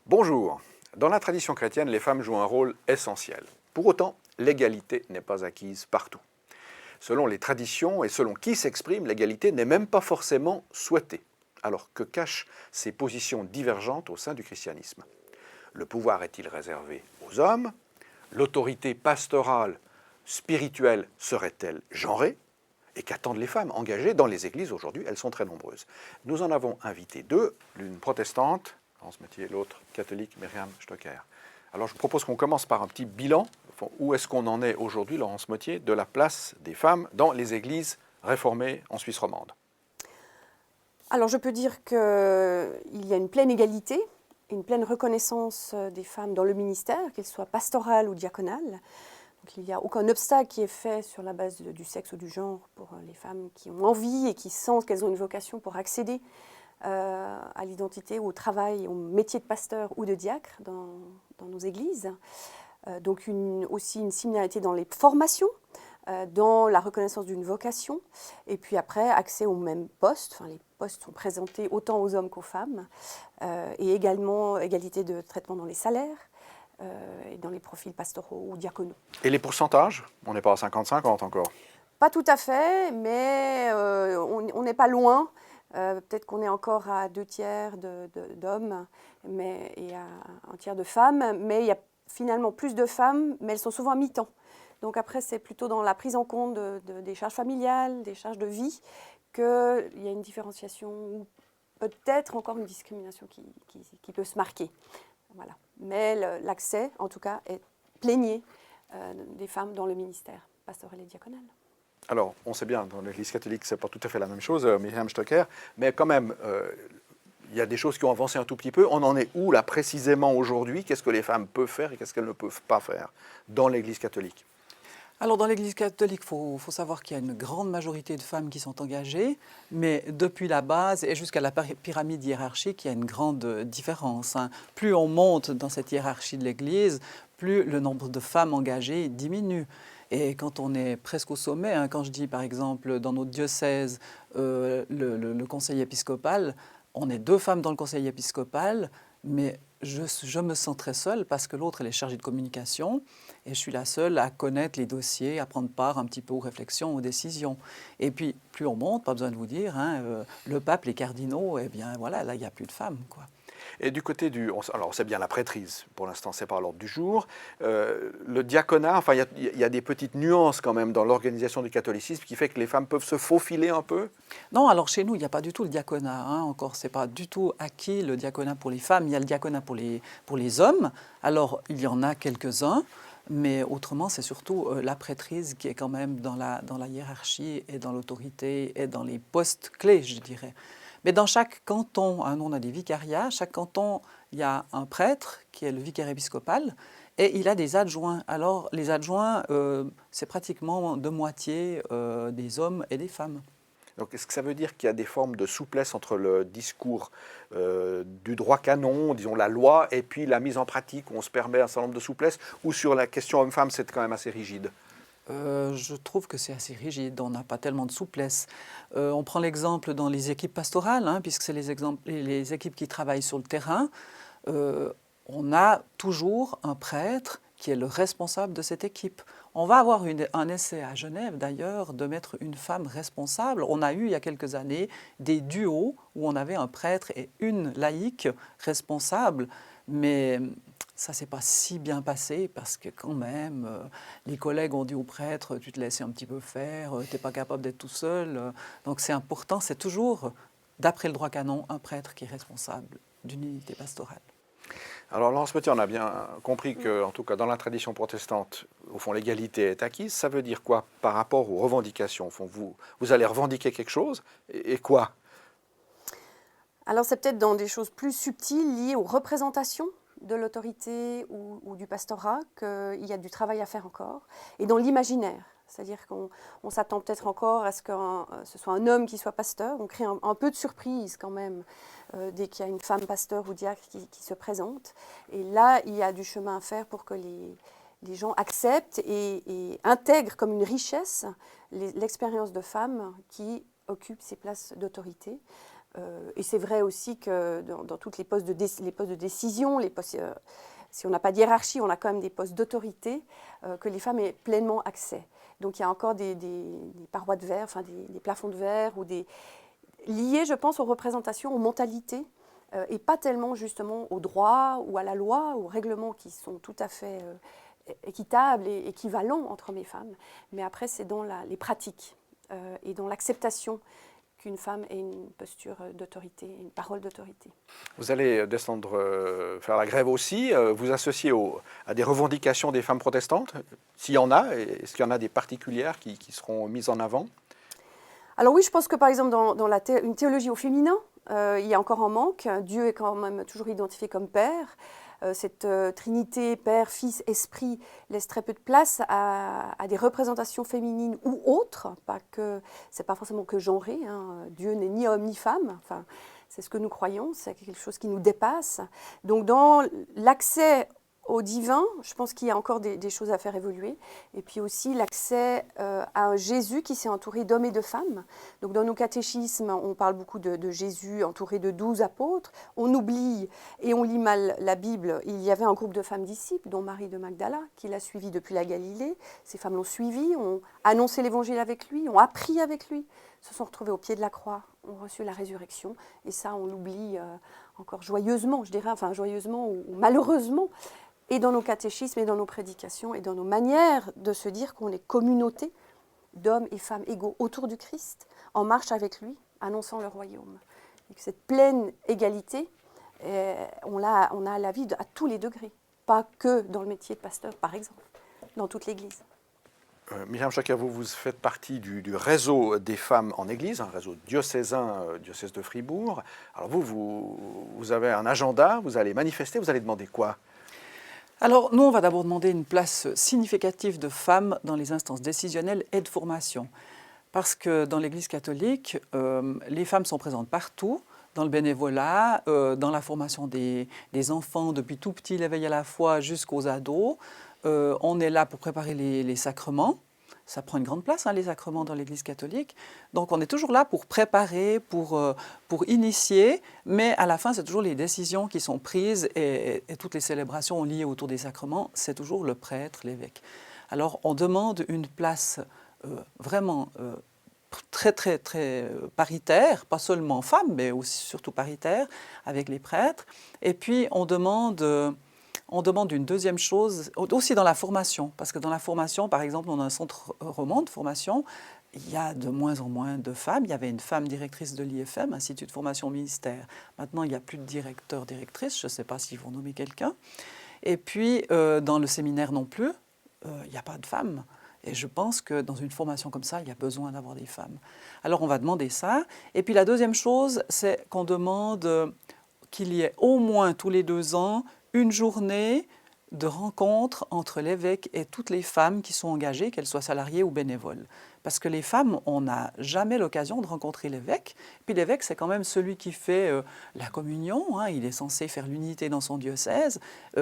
Bonjour. Dans la tradition chrétienne, les femmes jouent un rôle essentiel. Pour autant, l'égalité n'est pas acquise partout. Selon les traditions et selon qui s'exprime, l'égalité n'est même pas forcément souhaitée. Alors que cachent ces positions divergentes au sein du christianisme? Le pouvoir est-il réservé aux hommes? L'autorité pastorale, spirituelle serait-elle genrée? Et qu'attendent les femmes engagées dans les églises aujourd'hui? Elles sont très nombreuses. Nous en avons invité deux, l'une protestante, Laurence Mottier, l'autre catholique, Myriam Stocker. Alors je vous propose qu'on commence par un petit bilan. Où est-ce qu'on en est aujourd'hui, Laurence Mottier, de la place des femmes dans les églises réformées en Suisse romande? Alors je peux dire qu'il y a une pleine égalité, une pleine reconnaissance des femmes dans le ministère, qu'elles soient pastorales ou diaconales. Donc, il n'y a aucun obstacle qui est fait sur la base du sexe ou du genre pour les femmes qui ont envie et qui sentent qu'elles ont une vocation pour accéder à l'identité, au travail, au métier de pasteur ou de diacre dans nos églises. Donc aussi une similarité dans les formations, dans la reconnaissance d'une vocation, et puis après accès aux mêmes postes. Enfin, les postes sont présentés autant aux hommes qu'aux femmes, et également égalité de traitement dans les salaires et dans les profils pastoraux ou diaconaux. Et les pourcentages? On n'est pas à 50-50 encore. Pas tout à fait, mais on n'est pas loin. Peut-être qu'on est encore à 2 tiers d'hommes et à 1 tiers de femmes, mais il y a finalement plus de femmes, mais elles sont souvent à mi-temps. Donc après, c'est plutôt dans la prise en compte des charges familiales, des charges de vie, qu'il y a une différenciation ou peut-être encore une discrimination qui peut se marquer. Voilà. Mais l'accès, en tout cas, est plénier des femmes dans le ministère pastoral et diaconal. Alors, on sait bien, dans l'Église catholique, ce n'est pas tout à fait la même chose, Myriam Stocker, mais quand même, il y a des choses qui ont avancé un tout petit peu. On en est où, là, précisément aujourd'hui? Qu'est-ce que les femmes peuvent faire et qu'est-ce qu'elles ne peuvent pas faire dans l'Église catholique? Alors dans l'Église catholique, il faut savoir qu'il y a une grande majorité de femmes qui sont engagées, mais depuis la base et jusqu'à la pyramide hiérarchique, il y a une grande différence. Plus on monte dans cette hiérarchie de l'Église, plus le nombre de femmes engagées diminue. Et quand on est presque au sommet, quand je dis par exemple dans notre diocèse le conseil épiscopal, on est 2 femmes dans le conseil épiscopal, mais je me sens très seule parce que l'autre, elle est chargée de communication et je suis la seule à connaître les dossiers, à prendre part un petit peu aux réflexions, aux décisions. Et puis, plus on monte, pas besoin de vous dire, le pape, les cardinaux, eh bien voilà, là, il n'y a plus de femmes, quoi. Et du côté alors c'est bien la prêtrise, pour l'instant c'est pas à l'ordre du jour, le diaconat, enfin il y a des petites nuances quand même dans l'organisation du catholicisme qui fait que les femmes peuvent se faufiler un peu? Non, alors chez nous, il n'y a pas du tout le diaconat, encore, c'est pas du tout acquis le diaconat pour les femmes, il y a le diaconat pour les hommes, alors il y en a quelques-uns, mais autrement c'est surtout la prêtrise qui est quand même dans la hiérarchie et dans l'autorité et dans les postes clés, je dirais. Mais dans chaque canton, on a des vicariats, chaque canton, il y a un prêtre qui est le vicaire épiscopal et il a des adjoints. Alors les adjoints, c'est pratiquement de moitié des hommes et des femmes. Donc est-ce que ça veut dire qu'il y a des formes de souplesse entre le discours du droit canon, disons la loi, et puis la mise en pratique où on se permet un certain nombre de souplesses, ou sur la question homme-femme c'est quand même assez rigide? Je trouve que c'est assez rigide, on n'a pas tellement de souplesse. On prend l'exemple dans les équipes pastorales, puisque c'est les équipes qui travaillent sur le terrain. On a toujours un prêtre qui est le responsable de cette équipe. On va avoir un essai à Genève d'ailleurs de mettre une femme responsable. On a eu il y a quelques années des duos où on avait un prêtre et une laïque responsable, mais ça ne s'est pas si bien passé parce que quand même, les collègues ont dit au prêtre, tu te laisses un petit peu faire, tu n'es pas capable d'être tout seul. Donc c'est important, c'est toujours, d'après le droit canon, un prêtre qui est responsable d'une unité pastorale. Alors Laurence Mottier, on a bien compris que, en tout cas dans la tradition protestante, au fond l'égalité est acquise. Ça veut dire quoi par rapport aux revendications? Au fond, vous allez revendiquer quelque chose et quoi? Alors c'est peut-être dans des choses plus subtiles liées aux représentations de l'autorité ou du pastorat qu'il y a du travail à faire encore, et dans l'imaginaire. C'est-à-dire qu'on s'attend peut-être encore à ce que ce soit un homme qui soit pasteur. On crée un peu de surprise quand même dès qu'il y a une femme pasteur ou diacre qui se présente. Et là, il y a du chemin à faire pour que les gens acceptent et intègrent comme une richesse l'expérience de femmes qui occupent ces places d'autorité. Et c'est vrai aussi que dans tous les postes de décision, si on n'a pas de hiérarchie, on a quand même des postes d'autorité, que les femmes aient pleinement accès. Donc il y a encore des parois de verre, enfin des plafonds de verre, liés, je pense, aux représentations, aux mentalités, et pas tellement justement au droit ou à la loi, aux règlements qui sont tout à fait équitables et équivalents entre hommes et femmes. Mais après, c'est dans les pratiques et dans l'acceptation qu'une femme ait une posture d'autorité, une parole d'autorité. Vous allez descendre faire la grève aussi, vous associer à des revendications des femmes protestantes, s'il y en a, est-ce qu'il y en a des particulières qui seront mises en avant? Alors oui, je pense que par exemple dans une théologie au féminin, il y a encore un manque. Dieu est quand même toujours identifié comme Père. Cette Trinité, Père, Fils, Esprit, laisse très peu de place à des représentations féminines ou autres. C'est pas forcément que genré. Hein. Dieu n'est ni homme ni femme. Enfin, c'est ce que nous croyons. C'est quelque chose qui nous dépasse. Donc dans l'accès au divin, je pense qu'il y a encore des choses à faire évoluer. Et puis aussi l'accès à un Jésus qui s'est entouré d'hommes et de femmes. Donc dans nos catéchismes, on parle beaucoup de Jésus entouré de 12 apôtres. On oublie et on lit mal la Bible. Il y avait un groupe de femmes disciples, dont Marie de Magdala, qui l'a suivi depuis la Galilée. Ces femmes l'ont suivi, ont annoncé l'évangile avec lui, ont appris avec lui, se sont retrouvées au pied de la croix, ont reçu la résurrection. Et ça, on l'oublie encore joyeusement, je dirais, enfin joyeusement ou malheureusement. Et dans nos catéchismes, et dans nos prédications, et dans nos manières de se dire qu'on est communauté d'hommes et femmes égaux autour du Christ, en marche avec lui, annonçant le royaume. Et que cette pleine égalité, on a à la vie à tous les degrés, pas que dans le métier de pasteur, par exemple, dans toute l'Église. Myriam Jacquet, vous faites partie du réseau des femmes en Église, un réseau diocésain, diocèse de Fribourg. Alors vous avez un agenda, vous allez manifester, vous allez demander quoi? Alors, nous, on va d'abord demander une place significative de femmes dans les instances décisionnelles et de formation. Parce que dans l'Église catholique, les femmes sont présentes partout, dans le bénévolat, dans la formation des enfants, depuis tout petit, l'éveil à la foi jusqu'aux ados. On est là pour préparer les sacrements. Ça prend une grande place, hein, les sacrements dans l'Église catholique. Donc on est toujours là pour préparer, pour initier, mais à la fin, c'est toujours les décisions qui sont prises et toutes les célébrations liées autour des sacrements, c'est toujours le prêtre, l'évêque. Alors on demande une place vraiment très, très, très paritaire, pas seulement femmes, mais aussi surtout paritaire, avec les prêtres. Et puis on demande une deuxième chose, aussi dans la formation, parce que dans la formation, par exemple, on a un centre roman de formation, il y a de moins en moins de femmes. Il y avait une femme directrice de l'IFM, Institut de formation ministère. Maintenant, il n'y a plus de directeur, directrice, je ne sais pas s'ils vont nommer quelqu'un. Et puis, dans le séminaire non plus, il n'y a pas de femmes. Et je pense que dans une formation comme ça, il y a besoin d'avoir des femmes. Alors, on va demander ça. Et puis, la deuxième chose, c'est qu'on demande qu'il y ait au moins tous les 2 ans une journée de rencontre entre l'évêque et toutes les femmes qui sont engagées, qu'elles soient salariées ou bénévoles. Parce que les femmes, on n'a jamais l'occasion de rencontrer l'évêque. Puis l'évêque, c'est quand même celui qui fait la communion, hein, il est censé faire l'unité dans son diocèse.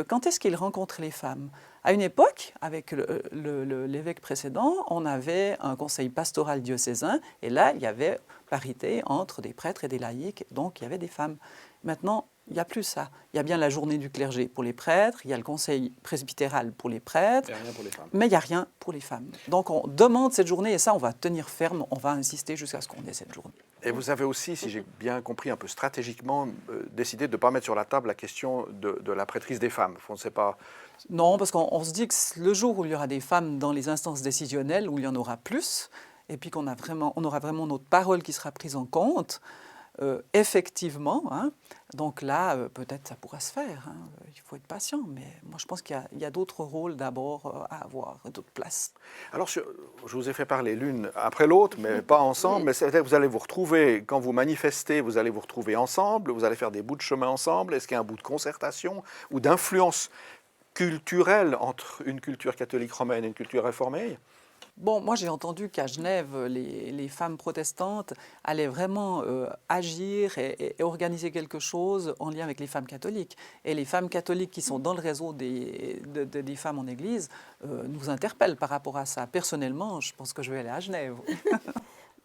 Quand est-ce qu'il rencontre les femmes? À une époque, avec l'évêque précédent, on avait un conseil pastoral diocésain, et là, il y avait parité entre des prêtres et des laïcs, donc il y avait des femmes. Maintenant, il n'y a plus ça. Il y a bien la journée du clergé pour les prêtres, il y a le conseil presbytéral pour les prêtres, Il n'y a rien pour les femmes. mais il n'y a rien pour les femmes. Donc on demande cette journée, et ça, on va tenir ferme, on va insister jusqu'à ce qu'on ait cette journée. Et vous avez aussi, si j'ai bien compris un peu stratégiquement, décidé de ne pas mettre sur la table la question de la prêtrise des femmes. On ne sait pas... Non, parce qu'on se dit que le jour où il y aura des femmes dans les instances décisionnelles, où il y en aura plus, et puis on aura vraiment notre parole qui sera prise en compte, effectivement, hein, donc là, peut-être ça pourra se faire. Hein, il faut être patient, mais moi je pense qu'il y a d'autres rôles d'abord à avoir, d'autres places. Alors, je vous ai fait parler l'une après l'autre, mais pas ensemble. Mais c'est-à-dire que vous allez vous retrouver, quand vous manifestez, vous allez vous retrouver ensemble, vous allez faire des bouts de chemin ensemble. Est-ce qu'il y a un bout de concertation ou d'influence culturelle entre une culture catholique romaine et une culture réformée? Bon, moi j'ai entendu qu'à Genève, les femmes protestantes allaient vraiment agir et organiser quelque chose en lien avec les femmes catholiques. Et les femmes catholiques qui sont dans le réseau des femmes en Église nous interpellent par rapport à ça. Personnellement, je pense que je vais aller à Genève.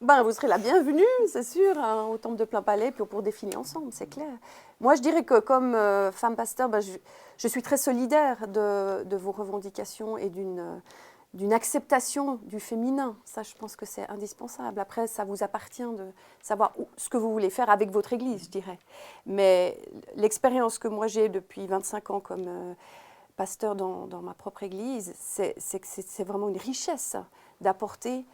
Ben, vous serez la bienvenue, c'est sûr, hein, au temple de Plain-Palais, puis pour défiler ensemble, c'est clair. Moi, je dirais que comme femme pasteur, ben, je suis très solidaire de vos revendications et d'une acceptation du féminin. Ça, je pense que c'est indispensable. Après, ça vous appartient de savoir ce que vous voulez faire avec votre Église, je dirais. Mais l'expérience que moi j'ai depuis 25 ans comme pasteur dans ma propre Église, c'est que c'est vraiment une richesse d'apporter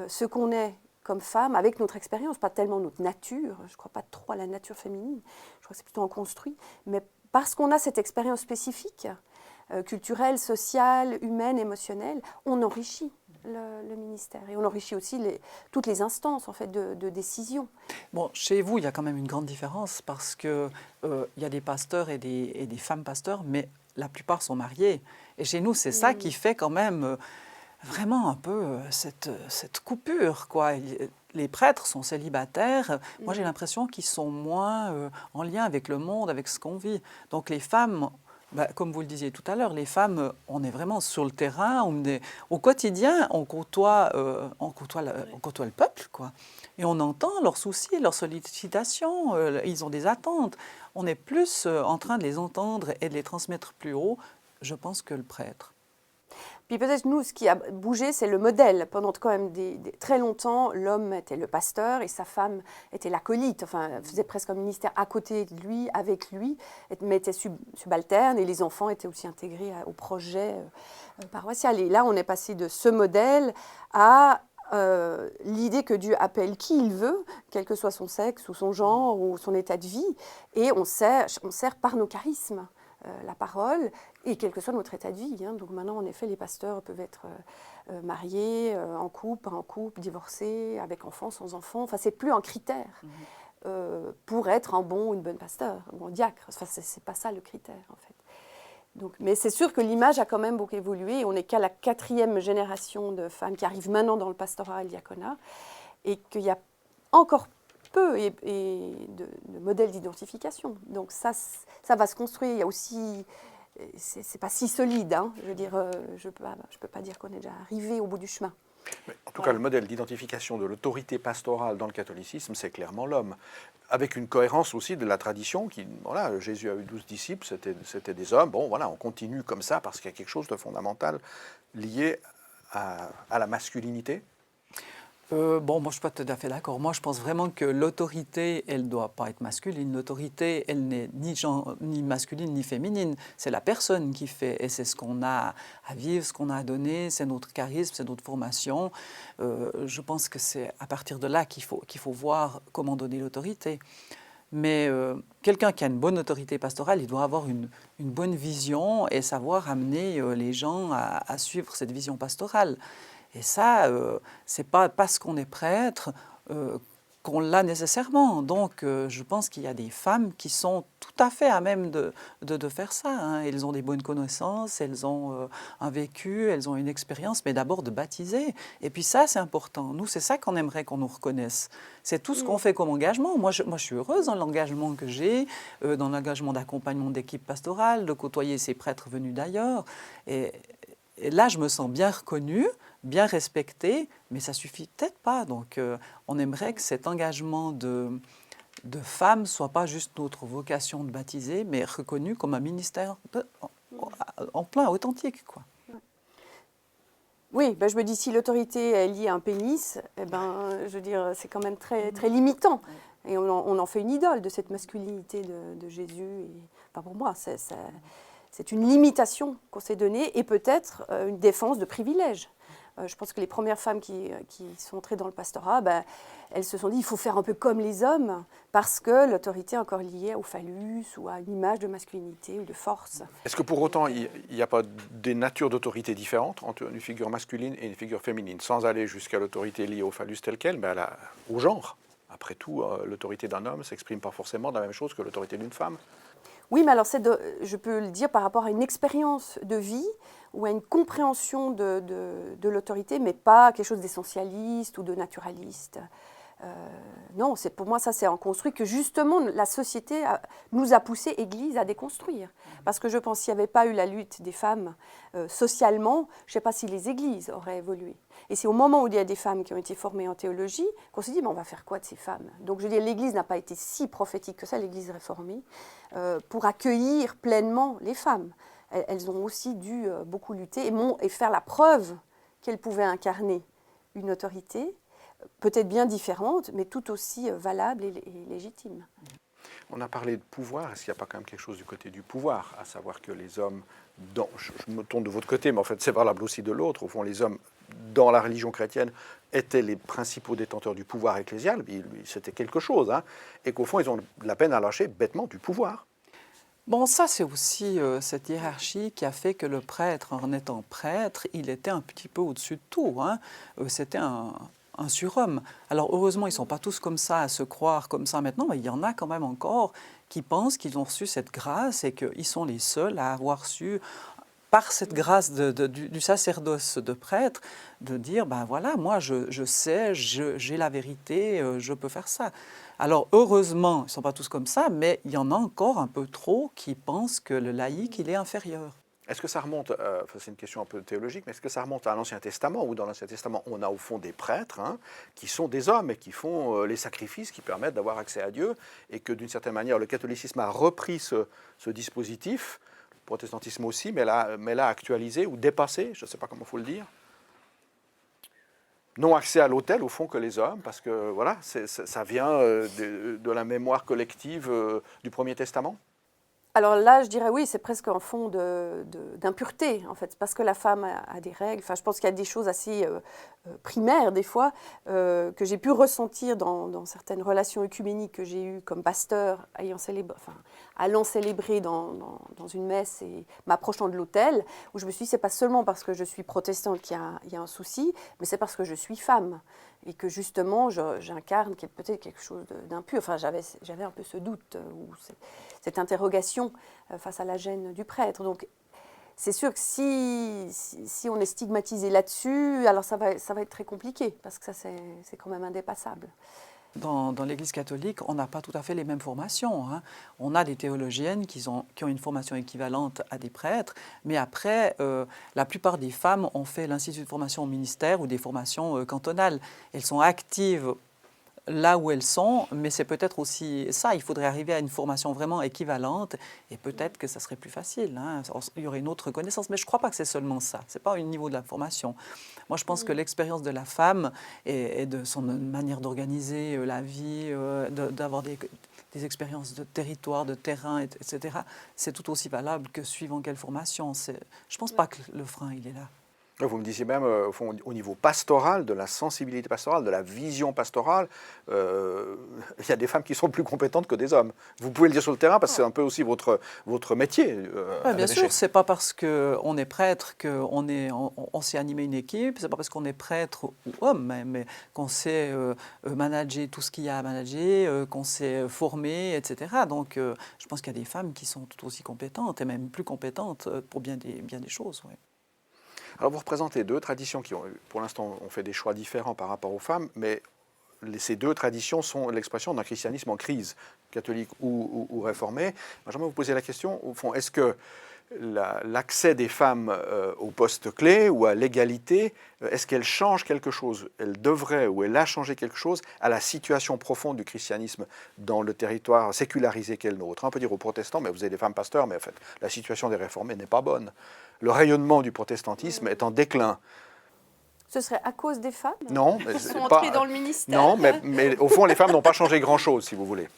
ce qu'on est comme femme, avec notre expérience, pas tellement notre nature, je ne crois pas trop à la nature féminine, je crois que c'est plutôt en construit, mais parce qu'on a cette expérience spécifique, culturelle, sociale, humaine, émotionnelle, on enrichit le ministère et on enrichit aussi toutes les instances en fait, de décision. Bon, chez vous, il y a quand même une grande différence parce qu'il y a des pasteurs et des femmes pasteurs, mais la plupart sont mariés. Et chez nous, c'est ça qui fait quand même vraiment un peu cette coupure, quoi. Les prêtres sont célibataires. Moi, j'ai l'impression qu'ils sont moins en lien avec le monde, avec ce qu'on vit. Donc les femmes, bah, comme vous le disiez tout à l'heure, les femmes, on est vraiment sur le terrain. Au quotidien, on côtoie le peuple, quoi. Et on entend leurs soucis, leurs sollicitations. Ils ont des attentes. On est plus en train de les entendre et de les transmettre plus haut, je pense, que le prêtre. Puis peut-être nous, ce qui a bougé, c'est le modèle. Pendant quand même très longtemps, l'homme était le pasteur et sa femme était l'acolyte. Enfin, faisait presque un ministère à côté de lui, avec lui, mais était subalterne et les enfants étaient aussi intégrés au projet paroissial. Et là, on est passé de ce modèle à l'idée que Dieu appelle qui il veut, quel que soit son sexe ou son genre ou son état de vie, et on sert par nos charismes. La parole, et quel que soit notre état de vie. Hein. Donc maintenant, en effet, les pasteurs peuvent être mariés, en couple, pas en couple, divorcés, avec enfants, sans enfants. Enfin, c'est plus un critère pour être un bon ou une bonne pasteur, un bon diacre. Enfin, c'est pas ça le critère, en fait. Donc, mais c'est sûr que l'image a quand même beaucoup évolué. On n'est qu'à la 4e génération de femmes qui arrivent maintenant dans le pastorat et le diaconat, et qu'il y a encore peu de modèles d'identification. Donc ça va se construire. Il y a aussi, c'est pas si solide, hein. Je veux dire, je peux pas dire qu'on est déjà arrivé au bout du chemin. Mais en tout cas, le modèle d'identification de l'autorité pastorale dans le catholicisme, c'est clairement l'homme, avec une cohérence aussi de la tradition. Voilà, Jésus a eu 12 disciples, c'était des hommes. Bon, voilà, on continue comme ça parce qu'il y a quelque chose de fondamental lié à la masculinité. Bon, moi, je ne suis pas tout à fait d'accord. Moi, je pense vraiment que l'autorité, elle ne doit pas être masculine. L'autorité, elle n'est ni masculine ni féminine. C'est la personne qui fait. Et c'est ce qu'on a à vivre, ce qu'on a à donner. C'est notre charisme, c'est notre formation. Je pense que c'est à partir de là qu'il faut voir comment donner l'autorité. Mais quelqu'un qui a une bonne autorité pastorale, il doit avoir une bonne vision et savoir amener les gens à suivre cette vision pastorale. Et ça, c'est pas parce qu'on est prêtre qu'on l'a nécessairement. Donc, je pense qu'il y a des femmes qui sont tout à fait à même de faire ça. Hein. Elles ont des bonnes connaissances, elles ont un vécu, elles ont une expérience, mais d'abord de baptiser. Et puis ça, c'est important. Nous, c'est ça qu'on aimerait qu'on nous reconnaisse. C'est tout ce qu'on fait comme engagement. Moi, je suis heureuse dans l'engagement que j'ai, dans l'engagement d'accompagnement d'équipe pastorale, de côtoyer ces prêtres venus d'ailleurs. Et là, je me sens bien reconnue, bien respectée, mais ça suffit peut-être pas. Donc, on aimerait que cet engagement de femmes soit pas juste notre vocation de baptiser, mais reconnu comme un ministère en plein authentique, quoi. Oui, ben je me dis, si l'autorité est liée à un pénis, eh ben, je veux dire, c'est quand même très, très limitant. Et on en fait une idole de cette masculinité de Jésus. Et, enfin, pour moi, c'est une limitation qu'on s'est donnée et peut-être une défense de privilèges. Je pense que les premières femmes qui sont entrées dans le pastorat, ben, elles se sont dit il faut faire un peu comme les hommes parce que l'autorité est encore liée au phallus ou à une image de masculinité ou de force. Est-ce que pour autant, il n'y a pas des natures d'autorité différentes entre une figure masculine et une figure féminine, sans aller jusqu'à l'autorité liée au phallus tel quel, mais au genre? Après tout, l'autorité d'un homme ne s'exprime pas forcément de la même chose que l'autorité d'une femme. Oui, mais alors je peux le dire par rapport à une expérience de vie ou à une compréhension de l'autorité, mais pas quelque chose d'essentialiste ou de naturaliste. Non, pour moi, ça c'est un construit que justement la société nous a poussé, Église, à déconstruire. Parce que je pense qu'il n'y avait pas eu la lutte des femmes socialement, je ne sais pas si les églises auraient évolué. Et c'est au moment où il y a des femmes qui ont été formées en théologie qu'on s'est dit, mais on va faire quoi de ces femmes? Donc je veux dire, l'Église n'a pas été si prophétique que ça, l'Église réformée, pour accueillir pleinement les femmes. Elles ont aussi dû beaucoup lutter et faire la preuve qu'elles pouvaient incarner une autorité, peut-être bien différente, mais tout aussi valable et légitime. On a parlé de pouvoir, est-ce qu'il n'y a pas quand même quelque chose du côté du pouvoir, à savoir que les hommes, je me tourne de votre côté, mais en fait c'est valable aussi de l'autre, au fond les hommes dans la religion chrétienne étaient les principaux détenteurs du pouvoir ecclésial, c'était quelque chose, hein, et qu'au fond ils ont de la peine à lâcher bêtement du pouvoir. Bon, ça c'est aussi cette hiérarchie qui a fait que le prêtre, en étant prêtre, il était un petit peu au-dessus de tout, hein. C'était un surhomme. Alors heureusement, ils ne sont pas tous comme ça, à se croire comme ça maintenant, mais il y en a quand même encore qui pensent qu'ils ont reçu cette grâce et qu'ils sont les seuls à avoir su, par cette grâce du sacerdoce de prêtre, de dire, ben voilà, moi je sais, j'ai la vérité, je peux faire ça. Alors heureusement, ils ne sont pas tous comme ça, mais il y en a encore un peu trop qui pensent que le laïc, il est inférieur. Est-ce que ça remonte, c'est une question un peu théologique, mais est-ce que ça remonte à l'Ancien Testament, où dans l'Ancien Testament, on a au fond des prêtres, hein, qui sont des hommes et qui font les sacrifices qui permettent d'avoir accès à Dieu, et que d'une certaine manière, le catholicisme a repris ce dispositif, le protestantisme aussi, mais l'a actualisé ou dépassé, je ne sais pas comment il faut le dire. Non accès à l'autel, au fond, que les hommes, parce que voilà, ça vient de la mémoire collective du Premier Testament. Alors là, je dirais oui, c'est presque un fond d'impureté, en fait, parce que la femme a des règles. Enfin, je pense qu'il y a des choses assez primaires, des fois, que j'ai pu ressentir dans certaines relations œcuméniques que j'ai eues comme pasteur, allant célébrer dans une messe et m'approchant de l'autel, où je me suis dit, c'est pas seulement parce que je suis protestante qu'il y a un souci, mais c'est parce que je suis femme. Et que justement, j'incarne peut-être quelque chose d'impur. Enfin, j'avais un peu ce doute, ou cette interrogation face à la gêne du prêtre. Donc, c'est sûr que si on est stigmatisé là-dessus, alors ça va être très compliqué, parce que ça, c'est quand même indépassable. Dans l'Église catholique, on n'a pas tout à fait les mêmes formations, hein. On a des théologiennes qui ont une formation équivalente à des prêtres, mais après, la plupart des femmes ont fait l'Institut de formation au ministère ou des formations cantonales. Elles sont actives là où elles sont, mais c'est peut-être aussi ça, il faudrait arriver à une formation vraiment équivalente et peut-être que ça serait plus facile, hein. Il y aurait une autre reconnaissance, mais je ne crois pas que c'est seulement ça, ce n'est pas au niveau de la formation. Moi, je pense que l'expérience de la femme et de son manière d'organiser la vie, d'avoir des expériences de territoire, de terrain, etc., c'est tout aussi valable que suivant quelle formation. Je ne pense pas que le frein, il est là. Vous me disiez même, au niveau pastoral, de la sensibilité pastorale, de la vision pastorale, il y a des femmes qui sont plus compétentes que des hommes. Vous pouvez le dire sur le terrain, parce que c'est un peu aussi votre métier. Bien sûr, ce n'est pas parce qu'on est prêtre qu'on sait animer une équipe, ce n'est pas parce qu'on est prêtre ou homme, mais qu'on sait manager tout ce qu'il y a à manager, qu'on sait former, etc. Donc, je pense qu'il y a des femmes qui sont tout aussi compétentes, et même plus compétentes pour bien des choses. Oui. Alors vous représentez deux traditions qui, pour l'instant, ont fait des choix différents par rapport aux femmes, mais ces deux traditions sont l'expression d'un christianisme en crise, catholique ou réformé. J'aimerais vous poser la question, au fond, est-ce que l'accès des femmes au poste clé ou à l'égalité, est-ce qu'elle change quelque chose? Elle devrait ou elle a changé quelque chose à la situation profonde du christianisme dans le territoire sécularisé qu'est le nôtre? On peut dire aux protestants, mais vous avez des femmes pasteurs, mais en fait, la situation des réformés n'est pas bonne. Le rayonnement du protestantisme est en déclin. Ce serait à cause des femmes non, qui sont entrées dans le ministère? Non, mais au fond, les femmes n'ont pas changé grand-chose, si vous voulez.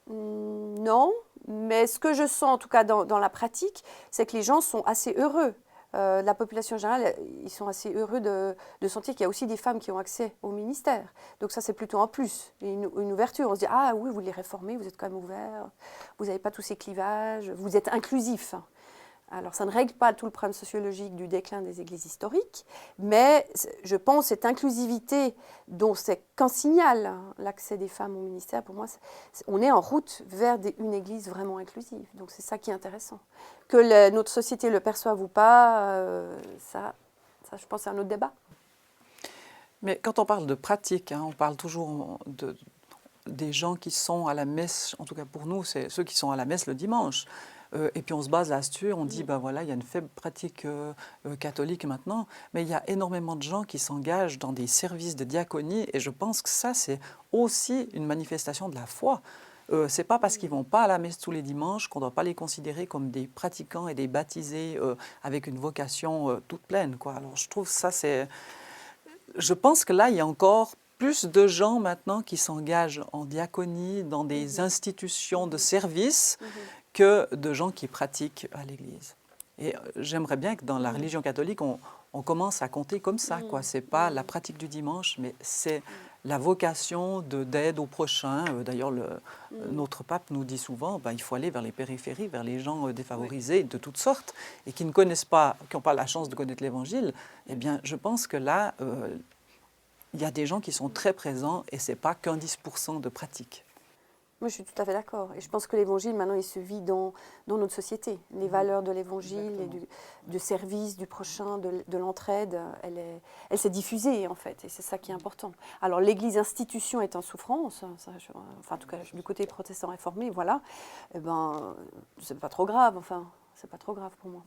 Non, mais ce que je sens, en tout cas dans la pratique, c'est que les gens sont assez heureux. La population générale, ils sont assez heureux de sentir qu'il y a aussi des femmes qui ont accès au ministère. Donc ça, c'est plutôt un plus, une ouverture. On se dit, ah oui, vous les réformez, vous êtes quand même ouverts, vous n'avez pas tous ces clivages, vous êtes inclusifs. Alors, ça ne règle pas tout le problème sociologique du déclin des églises historiques, mais je pense que cette inclusivité dont c'est qu'un signal, l'accès des femmes au ministère, pour moi, on est en route vers une église vraiment inclusive. Donc, c'est ça qui est intéressant. Que notre société le perçoive ou pas, ça, je pense, c'est un autre débat. Mais quand on parle de pratique, on parle toujours des gens qui sont à la messe, en tout cas pour nous, c'est ceux qui sont à la messe le dimanche. Et puis on se base là-dessus, on dit, ben voilà, il y a une faible pratique catholique maintenant, mais il y a énormément de gens qui s'engagent dans des services de diaconie, et je pense que ça, c'est aussi une manifestation de la foi. C'est pas parce qu'ils vont pas à la messe tous les dimanches qu'on ne doit pas les considérer comme des pratiquants et des baptisés avec une vocation toute pleine, quoi. Alors je trouve ça, c'est... Je pense que là, il y a encore plus de gens maintenant qui s'engagent en diaconie, dans des institutions de service, que de gens qui pratiquent à l'Église. Et j'aimerais bien que dans la religion catholique, on commence à compter comme ça, quoi. C'est pas la pratique du dimanche, mais c'est la vocation d'aide au prochain. D'ailleurs, notre pape nous dit souvent, il faut aller vers les périphéries, vers les gens défavorisés de toutes sortes, et qui ne connaissent pas, qui n'ont pas la chance de connaître l'Évangile. Eh bien, je pense que là, il y a des gens qui sont très présents, et c'est pas qu'un 10% de pratique. Moi, je suis tout à fait d'accord. Et je pense que l'Évangile, maintenant, il se vit dans notre société. Les valeurs de l'Évangile, et du service, du prochain, de l'entraide, elle s'est diffusée, en fait. Et c'est ça qui est important. Alors, l'Église institution est en souffrance, en tout cas, du côté protestant réformé, voilà. Eh ben, c'est pas trop grave, c'est pas trop grave pour moi.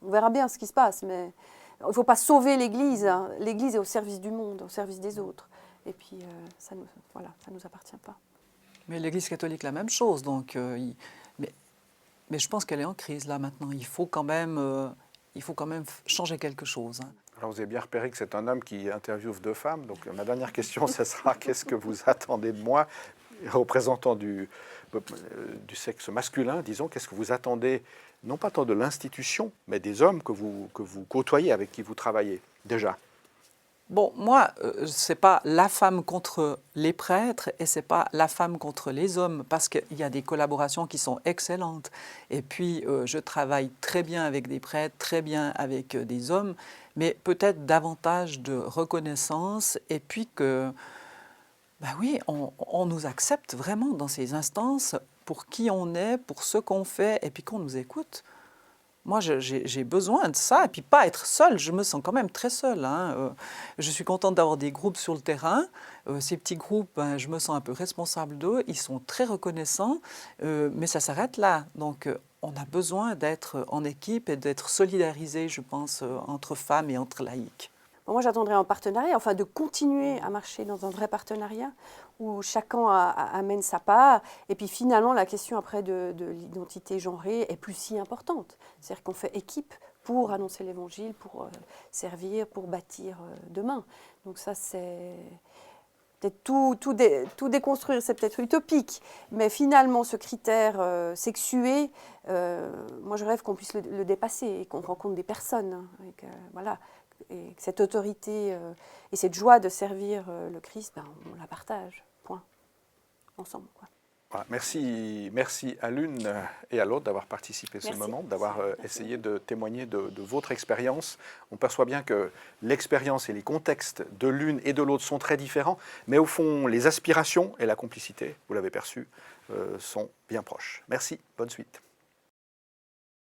On verra bien ce qui se passe, mais il ne faut pas sauver l'Église. L'Église est au service du monde, au service des autres. Et puis, ça nous appartient pas. Mais l'Église catholique, la même chose. Donc, mais je pense qu'elle est en crise là maintenant. Il faut quand même changer quelque chose. Alors vous avez bien repéré que c'est un homme qui interviewe deux femmes. Donc ma dernière question, ce sera qu'est-ce que vous attendez de moi, représentant du sexe masculin, disons, qu'est-ce que vous attendez, non pas tant de l'institution, mais des hommes que vous côtoyez, avec qui vous travaillez déjà? Bon, moi, ce n'est pas la femme contre les prêtres et ce n'est pas la femme contre les hommes, parce qu'il y a des collaborations qui sont excellentes. Et puis, je travaille très bien avec des prêtres, très bien avec des hommes, mais peut-être davantage de reconnaissance, et puis que, oui, on nous accepte vraiment dans ces instances pour qui on est, pour ce qu'on fait, et puis qu'on nous écoute. Moi, j'ai besoin de ça, et puis pas être seule, je me sens quand même très seule. Je suis contente d'avoir des groupes sur le terrain. Ces petits groupes, je me sens un peu responsable d'eux, ils sont très reconnaissants, mais ça s'arrête là. Donc, on a besoin d'être en équipe et d'être solidarisés, je pense, entre femmes et entre laïcs. Moi, j'attendrais un partenariat, de continuer à marcher dans un vrai partenariat où chacun amène sa part. Et puis finalement, la question après de l'identité genrée est plus si importante. C'est-à-dire qu'on fait équipe pour annoncer l'Évangile, pour servir, pour bâtir demain. Donc ça, c'est peut-être tout déconstruire, c'est peut-être utopique. Mais finalement, ce critère sexué, moi, je rêve qu'on puisse le dépasser et qu'on rencontre des personnes. Et que cette autorité et cette joie de servir le Christ, on la partage, point, ensemble. Quoi. Voilà, merci à l'une et à l'autre d'avoir participé à ce moment, d'avoir essayé de témoigner de votre expérience. On perçoit bien que l'expérience et les contextes de l'une et de l'autre sont très différents, mais au fond, les aspirations et la complicité, vous l'avez perçu, sont bien proches. Merci, bonne suite.